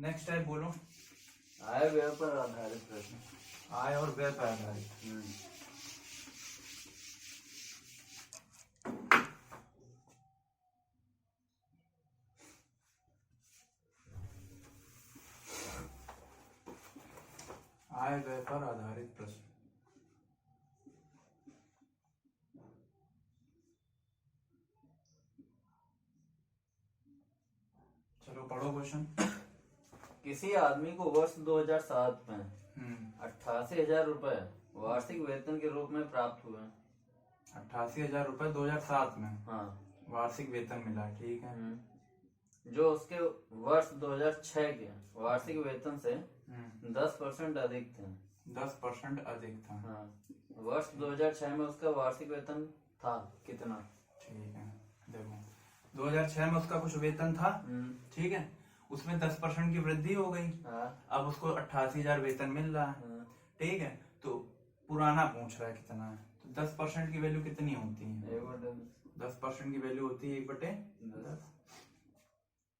Next type बोलो। आय व्यय पर आधारित प्रश्न। आय और व्यय पर आधारित। आय व्यय पर आधारित प्रश्न। चलो पढ़ो क्वेश्चन। किसी आदमी को वर्ष 2007 में 88,000 रुपए वार्षिक वेतन के रूप में प्राप्त हुए। 88,000 रुपए 2007 में हाँ। वार्षिक वेतन मिला, ठीक है। जो उसके वर्ष 2006 के वार्षिक वेतन से 10% अधिक थे। 10% अधिक था। हाँ। वर्ष 2006 में उसका वार्षिक वेतन था कितना? ठीक है, देखो 2006 में उसका कुछ वेतन था, ठीक है। उसमें 10% की वृद्धि हो गई। अब उसको 88,000 वेतन मिल रहा है, ठीक है। तो पुराना पूछ रहा है कितना है, तो 10% की वैल्यू कितनी होती है? 10% की वैल्यू होती है 1/10,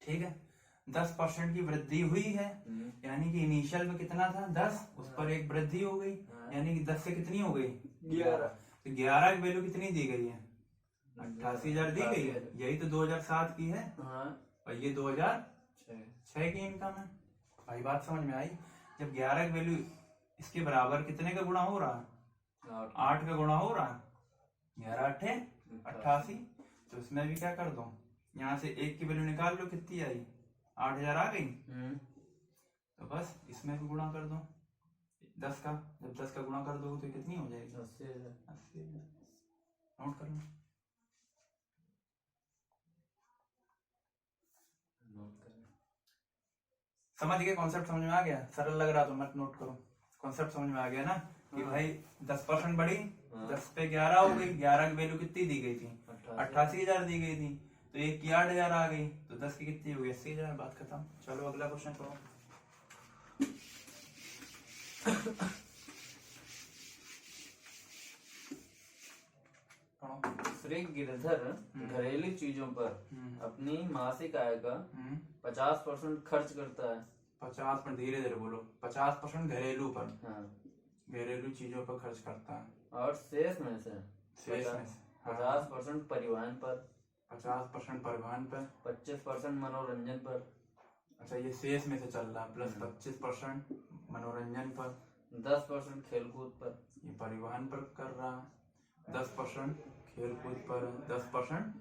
ठीक है। 10% की वृद्धि हुई है, यानी कि इनिशियल में कितना था 10, उस पर एक वृद्धि हो गई, यानी कि 10 से कितनी हो गई 11। तो 11 की वैल्यू कितनी दी गई है? 88,000 दी गई है। यही तो 2007 की है और ये 2006 की इनकम है। भाई बात समझ में आई? जब 11 की वैल्यू इसके बराबर कितने का गुणा हो रहा है? 8 का गुणा हो रहा है। 11 8 88। तो इसमें भी क्या कर दो, यहाँ से 1 की वैल्यू निकाल लो, कितनी आई? 8,000 आ गई। तो बस इसमें भी गुणा कर दो 10 का। जब 10 का गुणा कर दो तो कितनी हो जाएगी? 80,000। नोट कर लो। समझ गए? कॉन्सेप्ट समझ में आ गया? सरल लग रहा तो मत नोट करो। कॉन्सेप्ट समझ में आ गया ना कि भाई 10% बढ़ी, 10 पे 11 हो गई। 11 की वैल्यू कितनी दी गई थी? 88,000 दी गई थी। तो 1 की 8,000 आ गई, तो 10 की कितनी हो गई? 80,000। बात खत्म। चलो अगला क्वेश्चन करो। श्री गिरधर घरेलू चीजों पर अपनी मासिक आय का 50% खर्च करता है। 50%, धीरे धीरे बोलो। 50% घरेलू पर, घरेलू चीजों पर खर्च करता है। और शेष में से 50% परिवहन पर, 50% परिवहन पर, 25% मनोरंजन पर। अच्छा, ये शेष में से चल रहा है। प्लस 25% मनोरंजन पर, 10% खेलकूद पर। ये परिवहन पर कर रहा है। 10% खेलकूद पर, 10%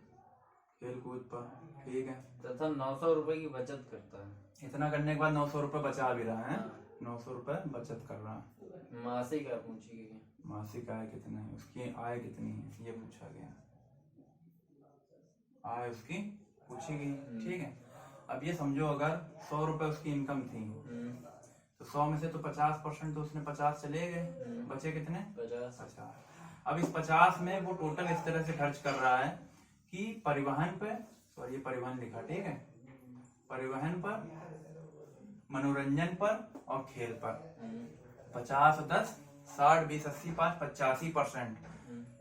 खेलकूद पर, ठीक है। तथा 900 रुपए की बचत करता है। इतना करने के बाद 900 रुपए बचा भी रहा है। 900 रुपए बचत कर रहा है। मासिक आय पूछी गई है। मासिक आय कितनी है? उसकी आय कितनी है ये पूछा गया। आय उसकी पूछी गई, ठीक है। अब ये समझो अगर 100 रुपए उसकी इनकम थी, तो 100 में से तो 50% तो उसने 50 चले गए, बचे कितने? 50। अब इस 50 में वो टोटल इस तरह से खर्च कर रहा है कि परिवहन पे, सॉरी ये परिवहन लिखा, ठीक है, परिवहन पर, मनोरंजन पर और खेल पर 50 10 60 20 80 5 85%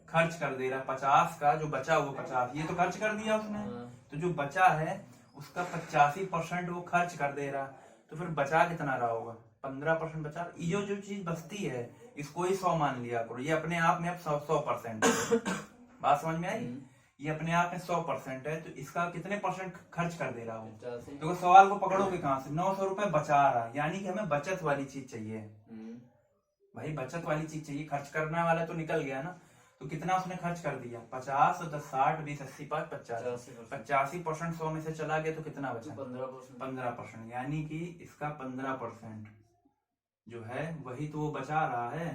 खर्च कर दे रहा। 50 का जो बचा वो 50 ये तो खर्च कर दिया उसने, तो जो बचा है उसका 85% वो खर्च कर दे रहा। तो फिर बचा कितना रहा होगा? 15% बचा। ये जो चीज बचती है इसको ही 100 मान लिया करो। ये अपने आप में अब 100% बात समझ में आई? ये अपने आप में 100% है, तो इसका कितने परसेंट खर्च कर दे रहा हूँ? तो सवाल को पकड़ोगे कहाँ से? 900 रुपए बचा रहा, यानी कि हमें बचत वाली चीज चाहिए भाई, बचत वाली चीज चाहिए। खर्च करने वाला तो निकल गया ना, तो कितना उसने खर्च कर दिया? 50 10 60 20 80 5 85% 100 में से चला गया, तो कितना बचा? 15%, यानी कि इसका 15% जो है वही तो वो बचा रहा है,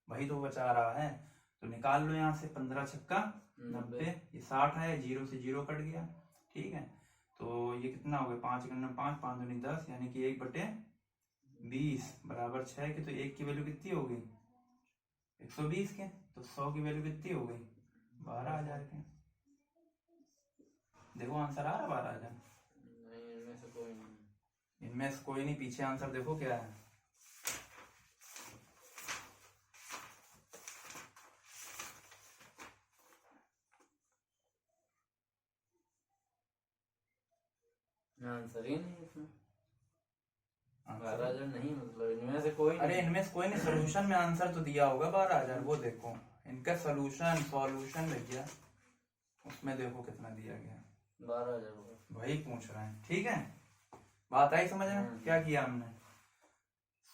वही तो बचा रहा है। तो निकाल लो यहाँ से 15 छक्का 90, ये 60 है, 0 से 0 कट गया, ठीक है। तो ये कितना हो गया? 5 गुना 5 5 दूनी 10, यानी कि 1/20 बराबर 6 के। तो 1 की वैल्यू कितनी हो गई? 120 के। तो 100 की वैल्यू कितनी हो गई? 12,000 के। देखो आंसर आ रहा 12,000? नहीं, इनमें से कोई नहीं। इनमें से कोई नहीं। पीछे आंसर देखो क्या है। आंसर ही नहीं इसमें। 12,000 नहीं, मतलब इनमें से कोई अरे इनमें से कोई नहीं, सोल्यूशन में आंसर तो दिया होगा 12,000। वो देखो इनका सॉल्यूशन भैया, उसमें देखो कितना दिया गया, 12,000। वही पूछ रहे हैं। ठीक है, बात आई समझ में? क्या किया हमने,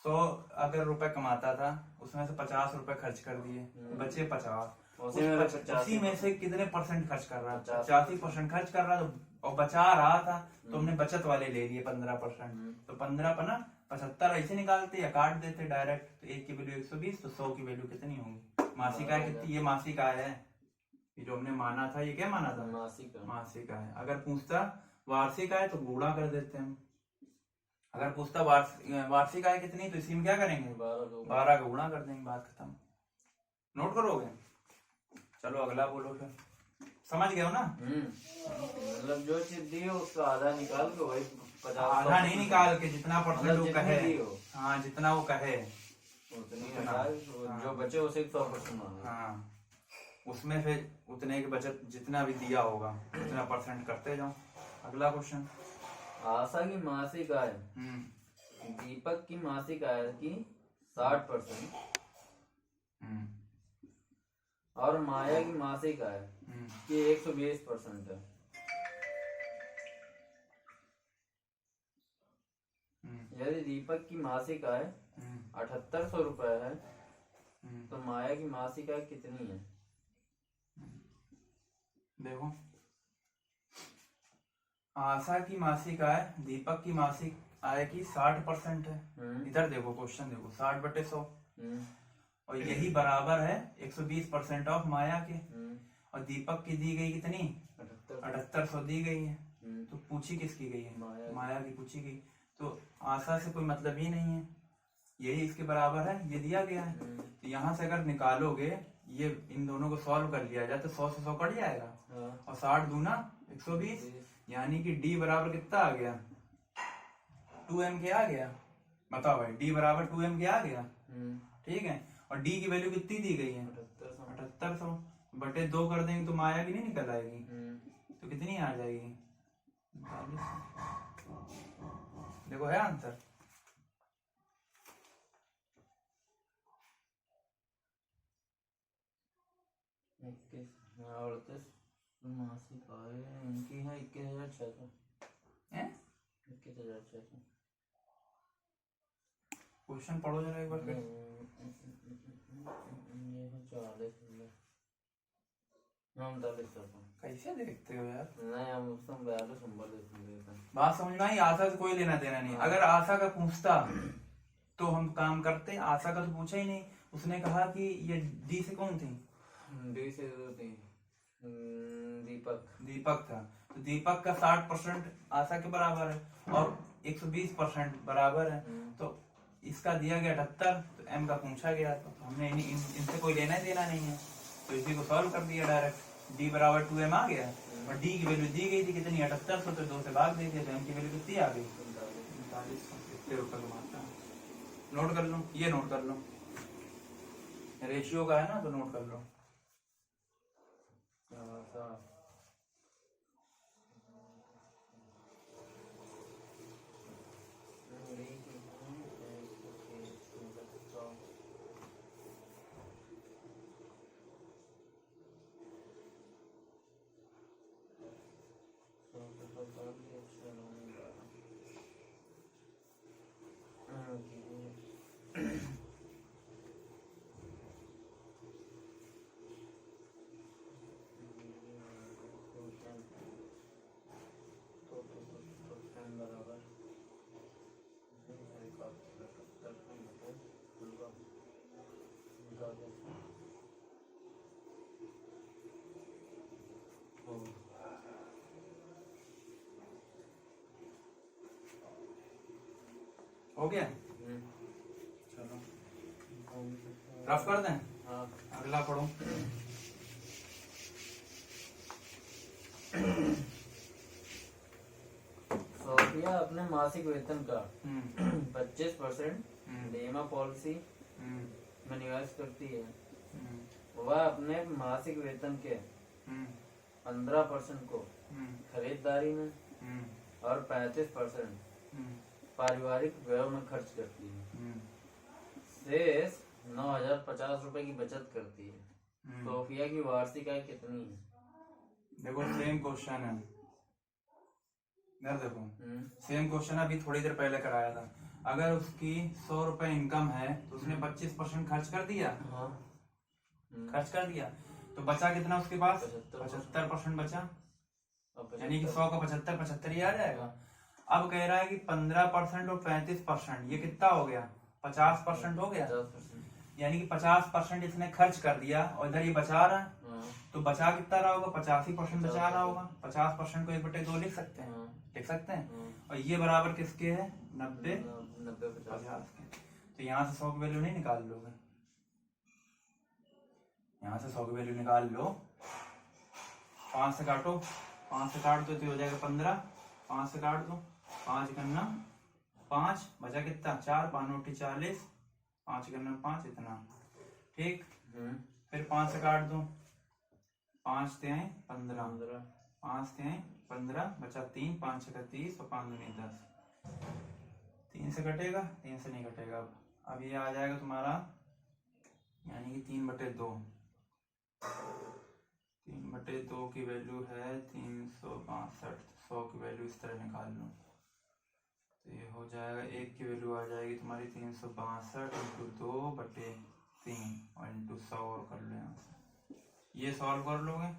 100 अगर रुपए कमाता था, उसमें से 50 रुपए खर्च कर दिए, बचे 50। उसी में से कितने परसेंट खर्च कर रहा था? 85% खर्च कर रहा था, और बचा रहा था तो हमने बचत वाले ले लिए 15%। तो 15 पर 75 ऐसे निकालते या काट देते डायरेक्ट। तो 1 की वैल्यू 120, तो 100 की वैल्यू कितनी होगी? मासिक आय कितनी? ये मासिक आय है, ये जो हमने माना था, ये क्या माना था? मासिक आय। अगर पूछता वार्षिक आय तो गुणा कर देते हम। अगर पूछता वार्षिक आय कितनी, तो इसी में क्या करेंगे? 12 का गुणा कर देंगे, बात खत्म। नोट करोगे? चलो अगला बोलो फिर। समझ गए हो ना? मतलब जो चीज दी हो उसका आधा निकाल के वही 50। आधा नहीं निकाल के, जितना परसेंट वो कहे। हाँ, जितना वो कहे जो बचे उसे 100% मांगो। हाँ, उसमें फिर उतने की बचत, जितना भी दिया होगा उतना परसेंट करते जाओ। अगला क्वेश्चन। आशा की मासिक आय दीपक की मासिक आय की 60% और माया की मासिक आय की 120% है। यदि दीपक की मासिक आय 7800 रुपए है, तो माया की मासिक आय कितनी है? देखो, आशा की मासिक आय दीपक की मासिक आय की 60% है। इधर देखो क्वेश्चन, देखो 60/100, और यही बराबर है 120% ऑफ माया के। और दीपक की दी गई कितनी? 7800 दी गई है। तो पूछी किसकी गई है? माया की पूछी गई। तो आशा से कोई मतलब ही नहीं है, यही इसके बराबर है, ये दिया गया है। तो यहाँ से अगर निकालोगे, ये इन दोनों को सॉल्व कर लिया जाए तो 100 से 100 कट जाएगा, और 60 दूना 120, यानी कि डी बराबर कितना आ गया? 2m के आ गया। बताओ भाई, डी बराबर 2m के आ गया। ठीक है, और डी की वैल्यू कितनी दी गई है? 7800 बटे 2 कर देंगे तो माया की नहीं निकल आएगी, तो कितनी आ जाएगी? 45। देखो है आंसर। मासिक आय इनकी है 21,600। 21,600। क्वेश्चन पढ़ो जरा एक बार फिर। ये है 40,000। हम 39,000 कैसे देखते हो यार? नहीं, हम उसको 42 नंबर देते हैं। बात समझ में आई? आशा से कोई लेना देना नहीं। अगर आशा का पूछता तो हम काम करते, आशा का तो पूछा ही नहीं। उसने कहा कि ये डी से कौन थी? डी से थी दीपक था, तो दीपक का 60% आशा के बराबर है, और 120% बराबर है। तो इसका दिया गया 78, तो एम का पूछा गया, तो हमने इनसे कोई लेना देना नहीं है, तो इसी को सॉल्व कर दिया डायरेक्ट। डी बराबर 2m आ गया, और डी की वैल्यू दी गई थी कितनी? 7800, तो 2 से भाग दे दिया, तो एम की वैल्यू कितनी आ गई? 45। इतने रुपए कमाता। नोट कर लो, ये नोट कर लो, रेशियो का है ना, तो नोट कर लो। हो गया? चलो रफ कर दें। अगला पढ़ो। सोफिया अपने मासिक वेतन का 25% बीमा पॉलिसी में निवेश करती है। वह अपने मासिक वेतन के 15% को खरीदारी में और 35% पारिवारिक व्यय में खर्च करती है। शेष 9,050 रुपए की बचत करती है। सोफिया की वार्षिक आय कितनी है? देखो सेम क्वेश्चन है यार, देखो सेम क्वेश्चन अभी थोड़ी देर पहले कराया था। अगर उसकी 100 रुपए इनकम है तो उसने 25% खर्च कर दिया। खर्च कर दिया तो बचा कितना उसके पास? 75% बचा, यानी कि 100 का 75 ही आ जाएगा। अब कह रहा है कि 15% और 35%, ये कितना हो गया? 50% हो गया। यानी कि 50% इसने खर्च कर दिया और इधर ये बचा रहा है, तो बचा कितना रहा होगा? 85% बचा रहा होगा। 50% को 1/2 लिख सकते हैं, लिख सकते हैं। और ये बराबर किसके है? 90 50 के। तो यहाँ से 100 की वैल्यू नहीं निकाल लोगे, यहाँ से 100 की वैल्यू निकाल लो। 5 से काटो, 5 से काट दो तो हो जाएगा 15। 5 से काट दो, 5 करना 5, बचा कितना? 4, 5 नोटी 40, 5 करना 5, इतना ठीक। फिर 5 से काट दो, 5 ते 15, 5 ते 15, बचा 3, 5 का 30 और 5 दूनी 10। 3 से कटेगा? 3 से नहीं कटेगा। अब ये आ जाएगा तुम्हारा, यानी कि 3/2। 3/2 की वैल्यू है 362। 100 की वैल्यू इस तरह निकाल लो तो ये हो जाएगा, 1 की वैल्यू आ जाएगी तुम्हारी 362 इंटू 2/3 और इंटू 100 और कर लो यहाँ से। ये सॉल्व कर लोगे,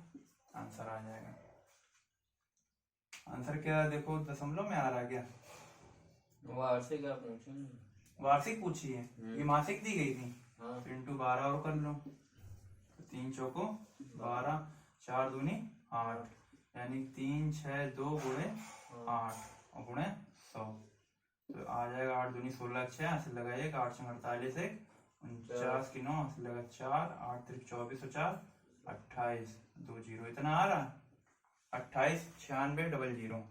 आंसर आ जाएगा। आंसर क्या है देखो, दशमलव में आ रहा है क्या? वार्षिक आप पूछेंगे, वार्षिक पूछी है, ये मासिक दी गई थी। तो इंटू 12 और कर लो, 3 चौको 12, 4 दूनी 8, यानी 3 6 2 गुणे 8 और गुणे 100। तो आ जाएगा 8 दूनी 16, 6 से लगा 1, 8 से 48, 1 49 की 9 से लगा 4, 8 3 24 और 4 28, 2 0 इतना आ रहा। 28 96 00।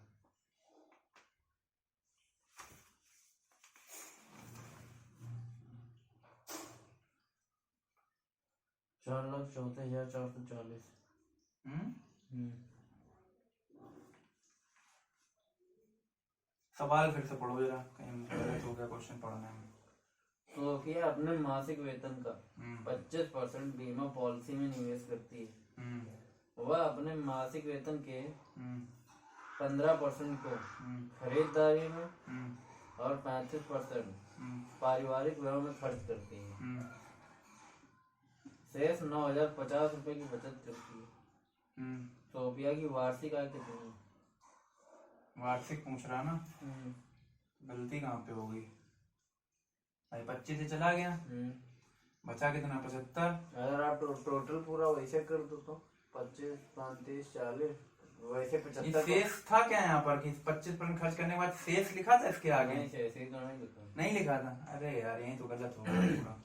4,34,440। सवाल फिर से पढ़ो जरा, कहीं गलत हो गया क्वेश्चन पढ़ने में। सोफिया अपने मासिक वेतन का 25% बीमा पॉलिसी में निवेश करती है। वह अपने मासिक वेतन के 15% को खरीदारी में और 35% पारिवारिक व्यय में खर्च करती है। शेष 9,050 रुपए की बचत करती है। सोफिया की वार्षिक आय कितनी है? वार्षिक पूछ रहा ना, गलती कहाँ पे होगी भाई? 25 से चला गया, बचा कितना? 75। अगर आप टोटल पूरा वैसे कर दो तो 25 35 40 वैसे 75। शेष था क्या यहाँ पर कि 25% खर्च करने के बाद शेष लिखा था इसके आगे? नहीं लिखा था। अरे यार यही तो गलत हो गया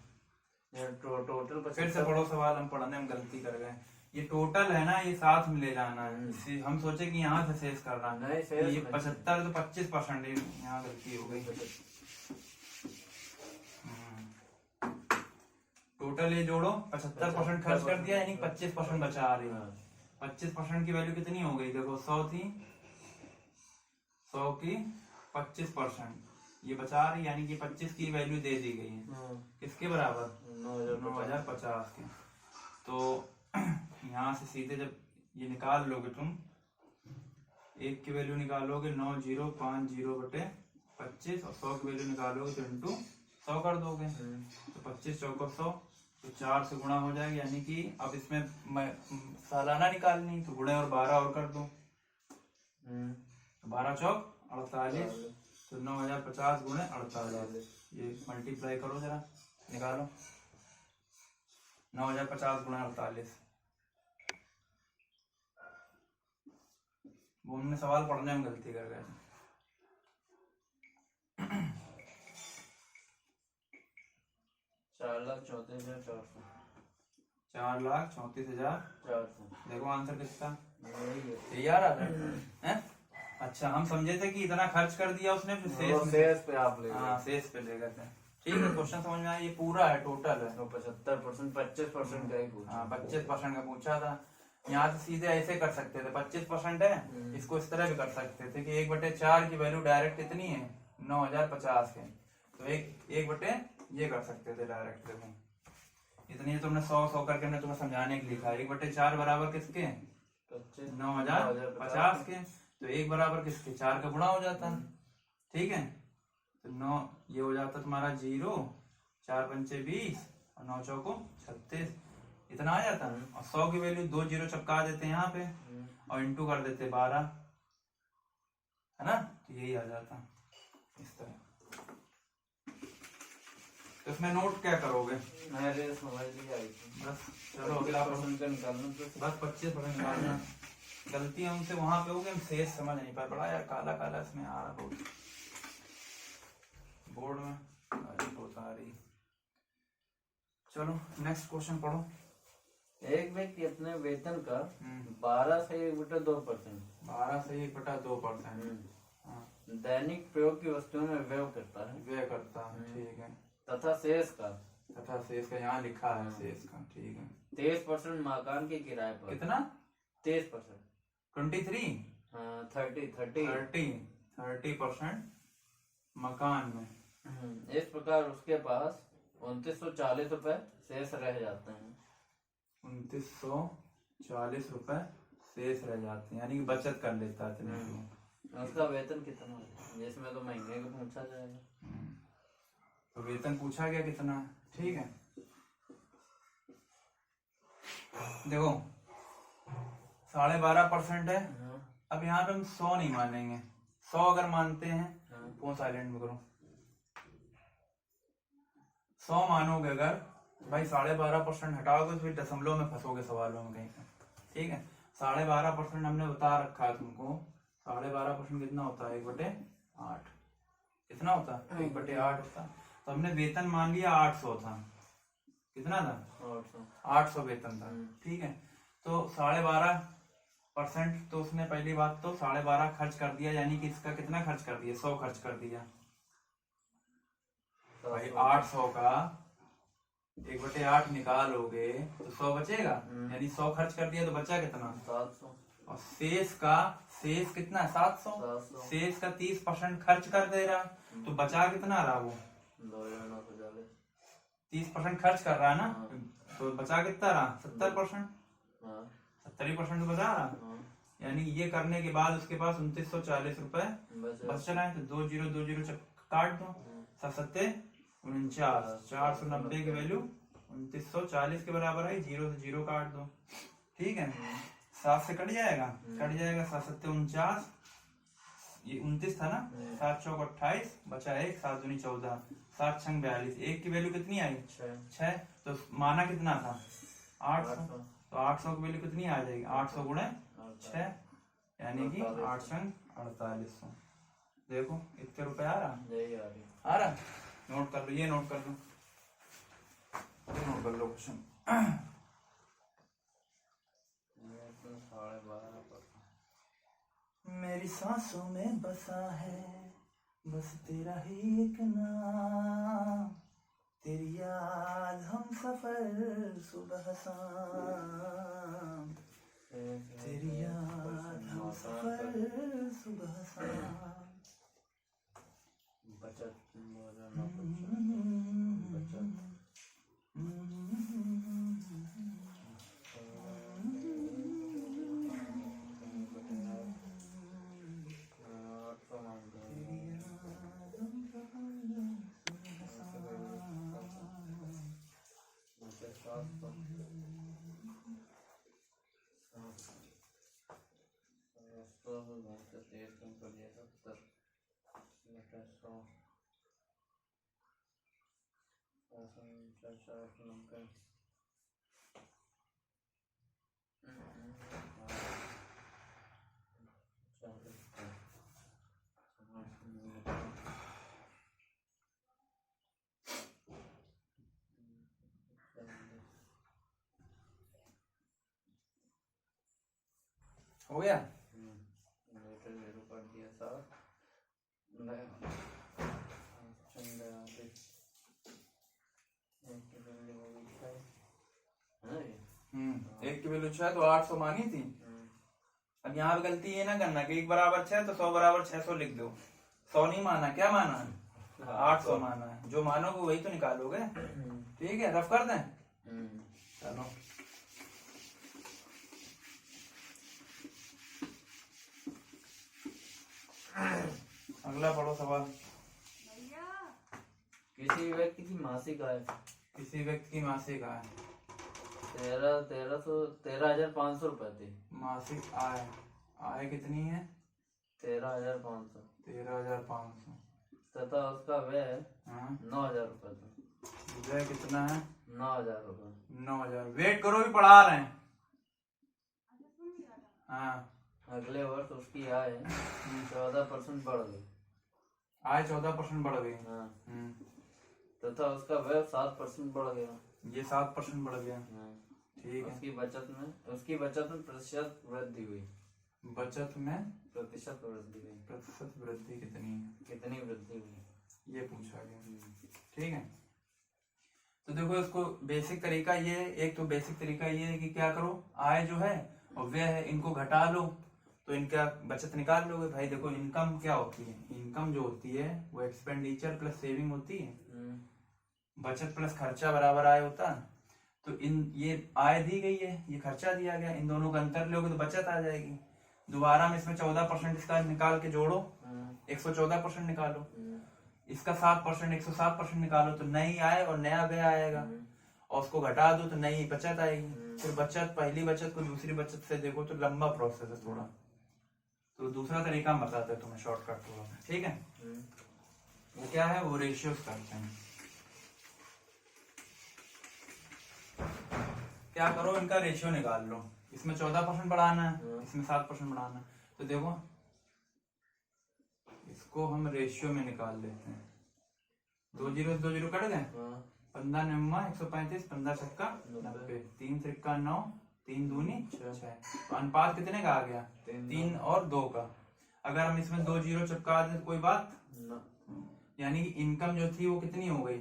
टोटल। फिर से पढ़ो सवाल, हम पढ़ने में गलती कर गए। ये टोटल है ना, ये साथ में ले जाना है। हम सोचे कि यहाँ से शेष कर रहा है, ये 75 तो 25%, यहाँ गलती हो गई। टोटल ये जोड़ो, 75% खर्च कर दिया, यानी 25% बचा आ रही है। 25% की वैल्यू कितनी हो गई? देखो 100 थी, 100 की 25% ये बचा रही, यानी कि 25 की वैल्यू दे दी गई है। किसके बराबर? 9,050 के। तो यहाँ से सीधे जब ये निकाल लोगे तुम, 1 की वैल्यू निकालोगे 9050/25 और 100 की वैल्यू निकालोगे तो इंटू 100 कर दोगे। तो 25 चौको 100, तो 4 से गुणा हो जाएगा, यानी कि अब इसमें सालाना निकालनी, तो गुणे और 12 और कर दो, 12 चौक 48, तो 9,050 गुणे 48, ये मल्टीप्लाई करो जरा, निकालो 9,050 गुणे 48। वो हमने सवाल पढ़ने में गलती कर गए। 4,34,400। 4,34,400। देखो आंसर किसका सही आ रहा है? अच्छा, हम समझे थे कि इतना खर्च कर दिया उसने, फिर शेष पे आप ले, हाँ शेष पे ले गए थे। ठीक है, क्वेश्चन समझ में आया। ये पूरा है, टोटल है। तो 75% 25% का ही पूछा। हाँ 25% का पूछा था। यहाँ से सीधे ऐसे कर सकते थे, 25% है, इसको इस तरह भी कर सकते थे कि 1/4 की वैल्यू डायरेक्ट इतनी है 9,050 के, तो एक बटे ये कर सकते थे डायरेक्ट। देखो इतनी तुमने 100 करके हमने तुम्हें समझाने के लिखा, 1/4 बराबर किसके 9,050 के, तो 1 बराबर किसके 4 का गुणा हो जाता है। ठीक है, तो 9 ये हो जाता तुम्हारा 0, 4 पंचे 20 और 9 चौको 36, इतना आ जाता है। और 100 की वैल्यू 2 0 चपका देते हैं यहाँ पे और इंटू कर देते 12, है ना, तो यही आ जाता इस तरह। तो इसमें नोट क्या करोगे? मेरे समझ नहीं आई थी। बस चलो अगला प्रश्न का निकालना तो बस 25% निकालना। गलती हमसे वहां पे हो गई, हम शेष समझ नहीं पाए, बड़ा यार काला काला इसमें आ रहा बहुत बोर्ड में बहुत आ रही। चलो नेक्स्ट क्वेश्चन पढ़ो। एक व्यक्ति अपने वेतन का 12 से 1/2% 12 से 1/2% दैनिक प्रयोग की वस्तुओं में व्यय करता है, व्यय करता है। ठीक है, तथा शेष का यहाँ लिखा है शेष का। ठीक है, 23% मकान के किराए पर। कितना? 23%। 23 30% मकान में। इस प्रकार उसके पास 2940 रुपए शेष रह जाते हैं। 2940 रुपए शेष रह जाते हैं, यानी कि बचत कर लेता है इतने। उसका वेतन कितना है, जिसमें तो महीने का पूछा जाएगा। तो वेतन पूछा गया कितना है। ठीक है, देखो 12.5% है। अब यहाँ पे हम 100 नहीं मानेंगे, 100 अगर मानते हैं फोन साइलेंट में करो। 100 मानोगे अगर तो भाई 12.5% हटाओगे तो फिर दशमलव में फंसोगे सवालों में कहीं पे। ठीक है, 12.5% हमने बता रखा है तुमको। 12.5% कितना होता है? 1/8। कितना होता है? 1/8 होता है। तो हमने वेतन मान लिया 800 था। कितना था? 800 वेतन था। ठीक है, तो 12.5% तो उसने पहली बात तो 12.5 खर्च कर दिया, यानी कि इसका कितना खर्च कर दिया? 100 खर्च कर दिया। भाई 800 का 1/8 निकालोगे तो 100 बचेगा, यानी 100 खर्च कर दिया तो बचा कितना? 700। और शेष कितना है? 700। शेष का 30% खर्च कर दे रहा, तो बचा कितना रहा? वो 30% खर्च कर रहा है ना, तो बचा कितना रहा? 70%। 70% तो बचा रहा, यानी ये करने के बाद उसके पास 2940 रुपए बच रहा है। तो 2 0 2 0 काट दो, 7 49, 490 की वैल्यू 2940 के बराबर है। 0 से 0 काट दो। ठीक है, 7 से कट जाएगा, 7 7 49, ये 29 था ना, 7 चौक 28, बचा 1, 7 दूनी 14, 7 छंग 42। 1 की वैल्यू कितनी आई? 6। तो माना कितना था? 800। तो 800 की वैल्यू कितनी आ जाएगी? 800 गुणे 6, यानी कि 8 छंग 4800। देखो इतने रुपए आ रहा, आ रहा। नोट कर लो, ये नोट कर लो, नोट कर लो क्वेश्चन। मेरी सांसों में बसा है बस तेरा ही एक नाम, तेरी याद हम सफर सुबह शाम, तेरी याद हम सफर सुबह शाम। बचत हो गया। एक की वैल्यू 6 तो 800 मानी थी। अब यहाँ पे गलती ये ना करना कि 1 बराबर 6 तो 100 बराबर 600 लिख दो। 100 नहीं माना, क्या माना है? 800 माना है। जो मानोगे वही तो निकालोगे। ठीक है, रफ कर दें। चलो अगला पढ़ो सवाल। किसी व्यक्ति की मासिक आय किसी व्यक्ति की मासिक आय 13,500 रुपए थी। मासिक आय, आय कितनी है? 13,500 13,500 तथा उसका व्यय हाँ 9,000 रुपए था। व्यय कितना है? 9,000 रुपए। 9,000। वेट करो, भी पढ़ा रहे हैं। हाँ अगले वर्ष उसकी आय 14% बढ़ गई। आय 14% बढ़ गई। हाँ। हम्म, तथा उसका व्यय 7% बढ़ गया। ये 7% बढ़ गया। हाँ। ठीक है। उसकी बचत में प्रतिशत वृद्धि हुई। बचत में प्रतिशत वृद्धि हुई। प्रतिशत वृद्धि कितनी है? कितनी वृद्धि हुई, ये पूछा गया। ठीक है, तो देखो इसको बेसिक तरीका ये, एक तो बेसिक तरीका ये है कि क्या करो, आय जो है और व्यय है इनको घटा लो तो इनका बचत निकाल लोगे। भाई देखो इनकम क्या होती है? इनकम जो होती है वो एक्सपेंडिचर प्लस सेविंग होती है। बचत प्लस खर्चा बराबर आय होता है। तो इन ये आय दी गई है, ये खर्चा दिया गया, इन दोनों का अंतर लोगे तो बचत आ जाएगी। दोबारा में इसमें 14% इसका निकाल के जोड़ो, 114% निकालो। इसका 7%, 107% निकालो तो नई आय और नया व्यय आएगा, और उसको घटा दो तो नई बचत आएगी। फिर बचत, पहली बचत को दूसरी बचत से देखो तो लंबा प्रोसेस है थोड़ा, तो दूसरा तरीका हम बताते हैं तुम्हें शॉर्टकट थोड़ा। ठीक है, वो क्या है, वो रेशियोज करते हैं। क्या करो, इनका रेशियो निकाल लो। इसमें 14% बढ़ाना है, इसमें 7% बढ़ाना है। तो देखो इसको हम रेशियो में निकाल लेते हैं। 2 जीरो 2 जीरो कट गए। 15 9 135, 15 छक्का 90, 3 त्रिक्का 9, 3 दूनी 6। तो अनुपात कितने का आ गया? 3 और 2 का। अगर हम इसमें 2 जीरो चिपका दें तो कोई बात, यानी कि इनकम जो थी वो कितनी हो गई?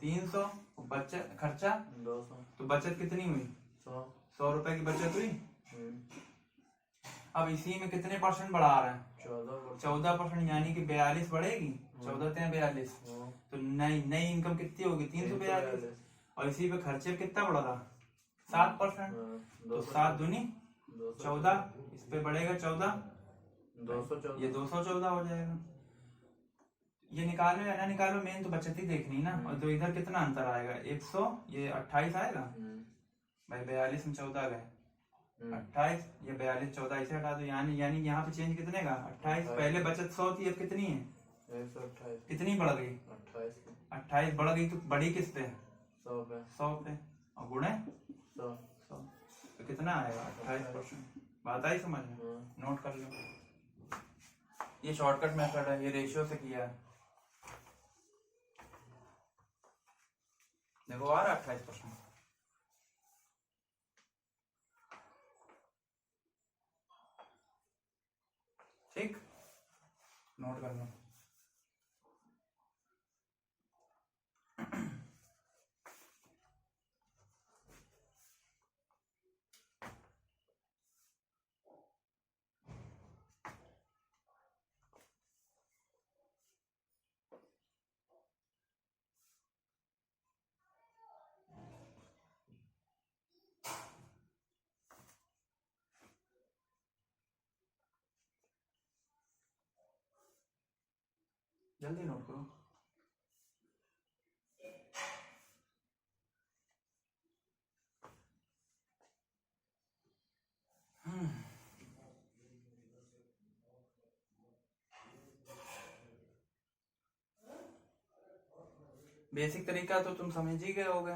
300। बचत खर्चा 200। तो बचत कितनी हुई? 100 रुपए की बचत हुई। अब इसी में कितने परसेंट बढ़ा रहे हैं? 14%, यानी कि 42 बढ़ेगी। 14 × 42 तो नई इनकम कितनी होगी? 342। और इसी पे खर्चे कितना बढ़ रहा? 7%। तो 7 दूनी 14, इस पे बढ़ेगा 14, 214। ये 214 हो जाएगा। ये निकालो या ना निकालो, मेन तो बचत ही देखनी ना। और तो इधर कितना अंतर आएगा? 100, ये 28 आएगा भाई। 42 में 14 गए 28, ये 42 14 इसे हटा दो, यानी यहाँ पे चेंज कितने का? 28। पहले बचत 100 थी, अब कितनी है? 128। कितनी बढ़ गई? 28 बढ़ गई। तो बढ़ी किस पे? 100 पे, और गुणे 100। तो कितना आएगा? 28%। बात आई समझ में? नोट कर लो, ये शॉर्टकट मेथड है, ये रेशियो से किया है। देखो आ रहा 28%। ठीक, नोट कर लो। जल्दी नोट करो। बेसिक तरीका तो तुम समझ ही गए होगे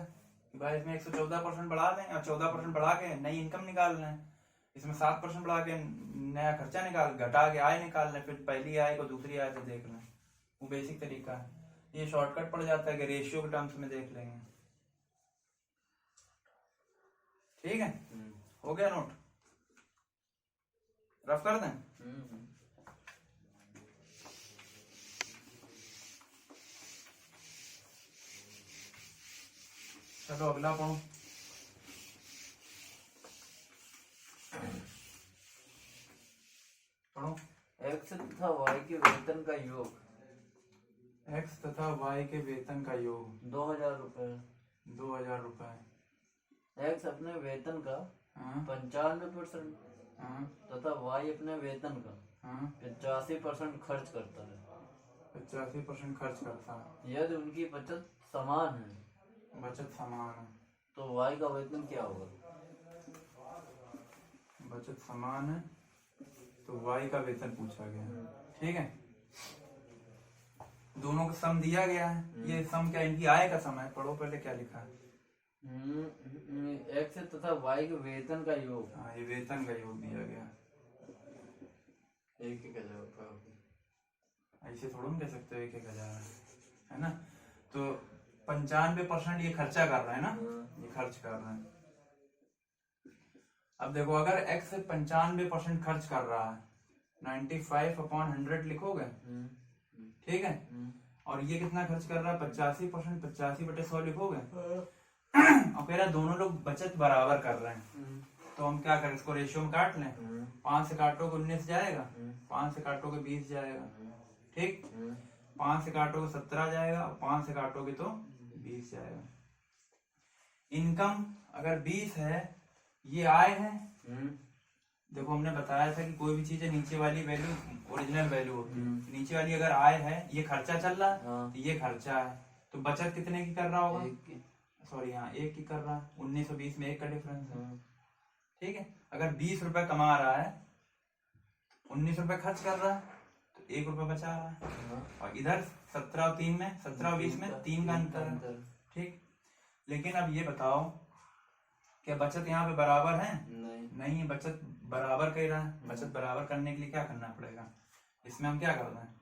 कि भाई इसमें 114% बढ़ा दें और 14% बढ़ा के नई इनकम निकाल लें। इसमें 7% बढ़ा के नया खर्चा निकाल, घटा के आय निकाल लें, फिर पहली आय को दूसरी आय से देख लें। वो बेसिक तरीका है। ये शॉर्टकट पड़ जाता है कि रेशियो के टर्म्स में देख लेंगे। ठीक है, हो गया नोट? रफ कर दें? चलो अगला पढ़ो। एक एक्स तथा वाई के वेतन का योग। एक्स तथा वाई के वेतन का योग 2000 रुपए। 2000 रुपए। एक्स अपने वेतन का हाँ 95% हाँ तथा वाई अपने वेतन का हाँ 85% खर्च करता है। 85% खर्च करता है। यदि उनकी बचत समान है बचत समान है। तो वाई का वेतन क्या होगा? बचत समान है तो वाई का वेतन पूछा गया। ठीक है, दोनों का सम दिया गया है। ये सम क्या, इनकी आय का सम है। पढ़ो पहले क्या लिखा है। एक्स तथा वाई के वेतन का योग। हाँ, ये वेतन का योग दिया गया। एक ही का ऐसे थोड़ा ना कह सकते हो 1000 है ना। तो 95% ये खर्चा कर रहा है ना, ये खर्च कर रहा है। अब देखो, अगर एक्स 95% खर्च कर रहा है, 95/100 लिखोगे। ठीक है, और ये कितना खर्च कर रहा है? 85%, 85/100 लिखोगे। और कह रहा है दोनों लोग बचत बराबर कर रहे हैं, तो हम क्या करें, इसको रेशियो में काट लें। 5 से काटोगे 19 जाएगा, 5 से काटोगे 20 जाएगा। ठीक, 5 से काटोगे 17 जाएगा, और 5 से काटोगे तो 20 जाएगा। इनकम अगर 20 है, ये आय है। देखो, हमने बताया था कि कोई भी चीज है नीचे वाली वैल्यू ओरिजिनल वैल्यू होती है। नीचे वाली अगर आय है, ये खर्चा चल रहा है, तो ये खर्चा है। तो बचत कितने की कर रहा होगा? सॉरी, हाँ 1 की कर रहा है। 19 और 20 में 1 का डिफरेंस है। ठीक है, अगर 20 रुपए कमा रहा है, 19 रुपए खर्च कर रहा है, तो 1 रुपए बचा रहा है। और इधर 17 और 3 में, 17 और 20 में 3 का अंतर है। ठीक, लेकिन अब ये बताओ, क्या बचत यहाँ पे बराबर है? नहीं, बचत बराबर कह रहा है। बचत बराबर करने के लिए क्या करना पड़ेगा? इसमें हम क्या कर रहे हैं,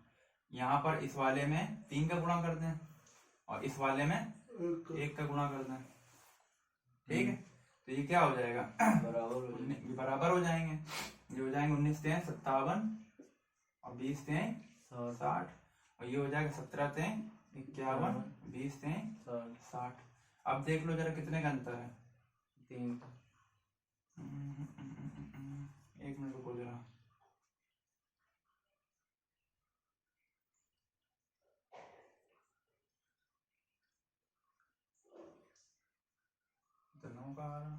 यहाँ पर इस वाले में 3 का गुणा कर दें, और इस वाले में 1 का गुणा कर दें। ठीक है, तो ये क्या हो जाएगा? बराबर हो जाएंगे। ये हो जाएंगे 19 × 57 और 20 × 60, और ये हो जाएगा 17 × 51, 20 × 60। अब देख लो जरा कितने का अंतर है। 3। 1 मिनट रुको जरा। दोनों का आ रहा,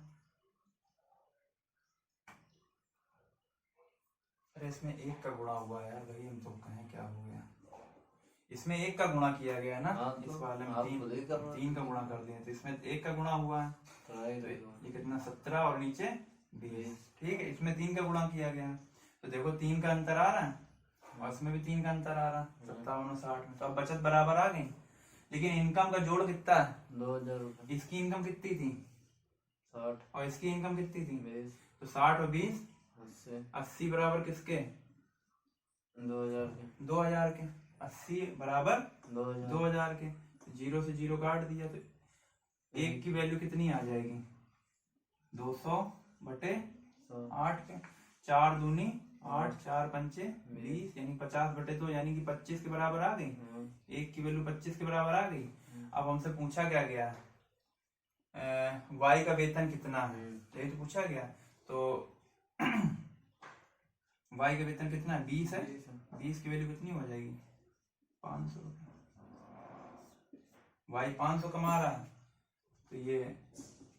अरे इसमें 1 का गुणा हुआ है यार भाई, हम तो कहें क्या हो गया। इसमें 1 का गुणा किया गया ना, इस वाले में 3 का गुणा कर दिया, तो इसमें 1 का गुणा हुआ है। तो ये कितना, 17 और नीचे 20। ठीक है, इसमें 3 का गुणा किया गया, तो देखो 3 का अंतर आ रहा है, और इसमें भी 3 का अंतर आ रहा है, 57 और 60 में। तो अब बचत बराबर आ गई, लेकिन इनकम का जोड़ कितना है? 2000 रुपए। इसकी इनकम कितनी थी? 60। और इसकी इनकम कितनी थी? तो 60 और 20 80 बराबर किसके? 2000 के। 80 बराबर 2000 के। 0 से 0 काट दिया, तो 1 की वैल्यू कितनी आ जाएगी? 200/8 के। 4 दूनी 8, 4 पंचे 20, यानी 50/2, यानी कि 25 के बराबर आ गई। 1 की वैल्यू 25 के बराबर आ गई। अब हमसे पूछा क्या गया, वाई का वेतन कितना है, तो ये तो पूछा गया। तो वाई का वेतन कितना है? 20 है। 20 की वैल्यू कितनी हो जाएगी? 500 रुपये। वाई 500 कमा रहा है, तो ये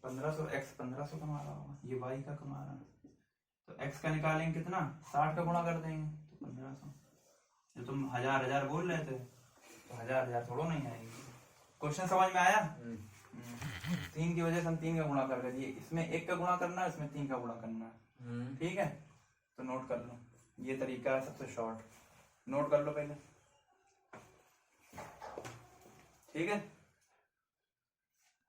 1500, एक्स 1500 कमा रहा होगा, ये वाई का कमा रहा है। तो एक्स का निकालेंगे कितना? 60 का गुणा कर देंगे, तो 1500। जो तुम 1000 बोल रहे थे, तो 1000 थोड़ा नहीं आएगी। क्वेश्चन समझ में आया? 3 की वजह से हम 3 का गुणा कर दिए। इसमें 1 का गुणा करना है, इसमें 3 का गुणा करना है। ठीक है, तो नोट कर लो, ये तरीका है सबसे शॉर्ट। नोट कर लो पहले, ठीक है।